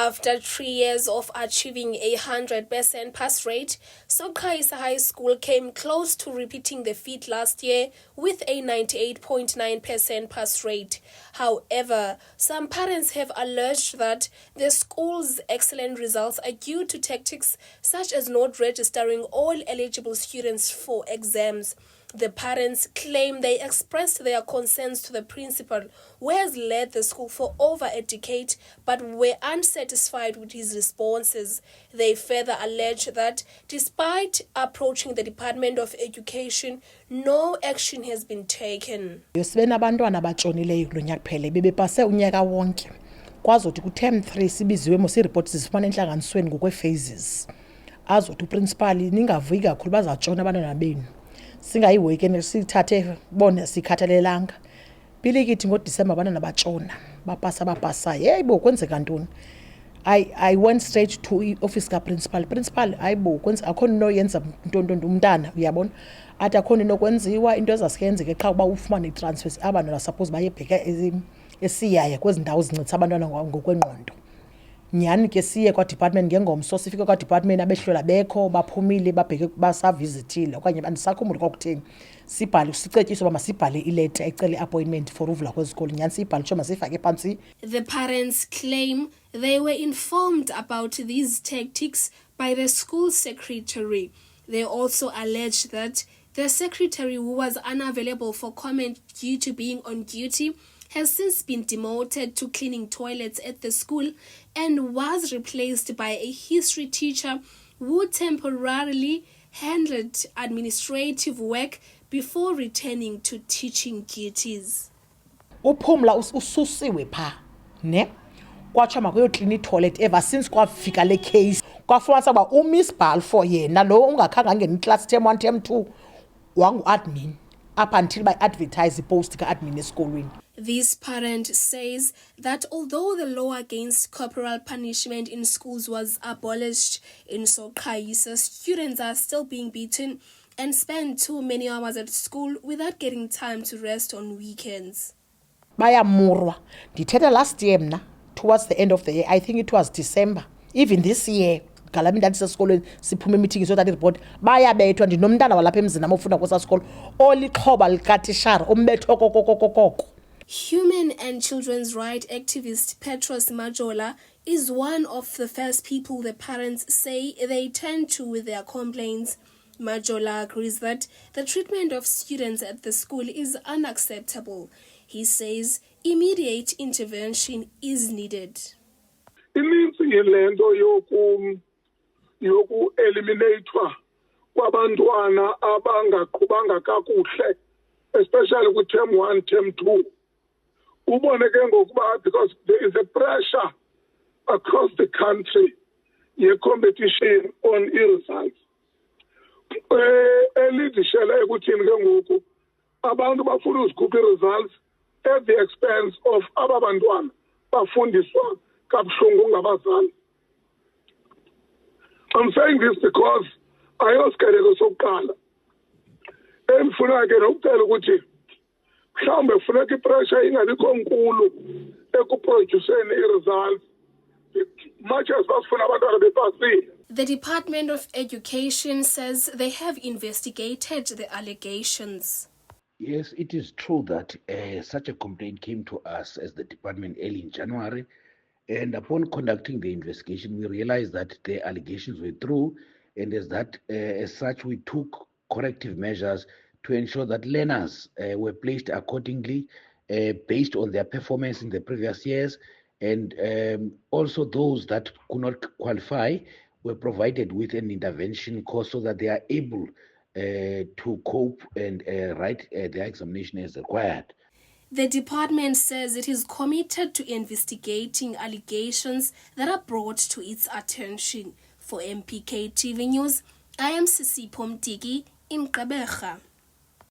After 3 years of achieving a 100% pass rate, Soqayisa High School came close to repeating the feat last year with a 98.9% pass rate. However, some parents have alleged that the school's excellent results are due to tactics such as not registering all eligible students for exams. The parents claim they expressed their concerns to the principal, who has led the school for over a decade, but were unsatisfied with his responses. They further allege that despite approaching the Department of Education, no action has been taken. Abantwana abatshonileyo kulo nyaka kuphela bebepase unyaka wonke. Kwazothi ku-term 3 sibiziwe mosireport zifana entlanganisweni ngokwe-phases. Azothi uprincipal ningavuyi kakhulu bazatshona abantwana benu. Singayiweekend sithathe bone sikhathalelanga. Bilikithi ngoDisemba abantwana batshona bapasa yeyibo kwenzeka ntoni. I went straight to office ka principal ayibo kwenza akhona no yenza ntonto umntana uyabona athi akhona inokwenziwa into ezasiyenzeke xa kuba ufumana itransfers abantwana suppose bayebheka esiyaya kwezi ndawo zincitsa abantwana ngokwengqondo. Nyani ke siye kwa department ngengomso sifike kwa department abehlola bekho baphumile babheke basavizitile okanye bandisakhumbula kokuthini sibhale sicetyiso ba masibhale ileta ecela appointment for uvula kwezikolo nyani sibhale cho masifake phansi. The parents claim they were informed about these tactics by the school secretary. They also allege that the secretary, who was unavailable for comment due to being on duty, has since been demoted to cleaning toilets at the school and was replaced by a history teacher who temporarily handled administrative work before returning to teaching duties. Uphumla ususiwe pha ne kwatsho makuyo clean toilet ever since kwafika le case kwafumanisa ba uMiss Balfour yena lo ungakhanga ngeni class term 1 term 2 wangu admin up until by advertise post ka admin esikolweni. This parent says that although the law against corporal punishment in schools was abolished in Soqayisa, students are still being beaten and spend too many hours at school without getting time to rest on weekends. Bayamurwa. Ndithetha last year mna towards the end of the year, I think it was December. Even this year, Galami ndathi sesikolweni siphume meeting so that report bayabethwa ndinomntana walapha emzini amofuna kwesa sikolo olixhoba likatishara umbetho kokokokoko. Human and children's rights activist Petros Majola is one of the first people the parents say they turn to with their complaints. Majola agrees that the treatment of students at the school is unacceptable. He says immediate intervention is needed. Ininzi yelento yoku eliminatewa kwabantwana abangaqhubanga kakuhle, especially ku term 1 term 2. Because there is a pressure across the country, a competition on results. Abantu bafuna uzikhupha results at the expense of abantwana bafundiswa kabuhlungu ngabazali. I'm saying this because I oskeleko sokuqala emfuna ke nokucela ukuthi mhlawumbe kufuneka ipressure ingabikho nkulu ekuproduceni i-results much as basifuna abantwana bepasile. The Department of Education says they have investigated the allegations. Yes, it is true that such a complaint came to us as the department early in January, and upon conducting the investigation we realized that the allegations were true, and as such we took corrective measures to ensure that learners were placed accordingly based on their performance in the previous years, and also those that could not qualify were provided with an intervention course so that they are able to cope and write their examination as required. The department says it is committed to investigating allegations that are brought to its attention. For MPK TV News, I am Sisipho Mtiki in Gqeberha.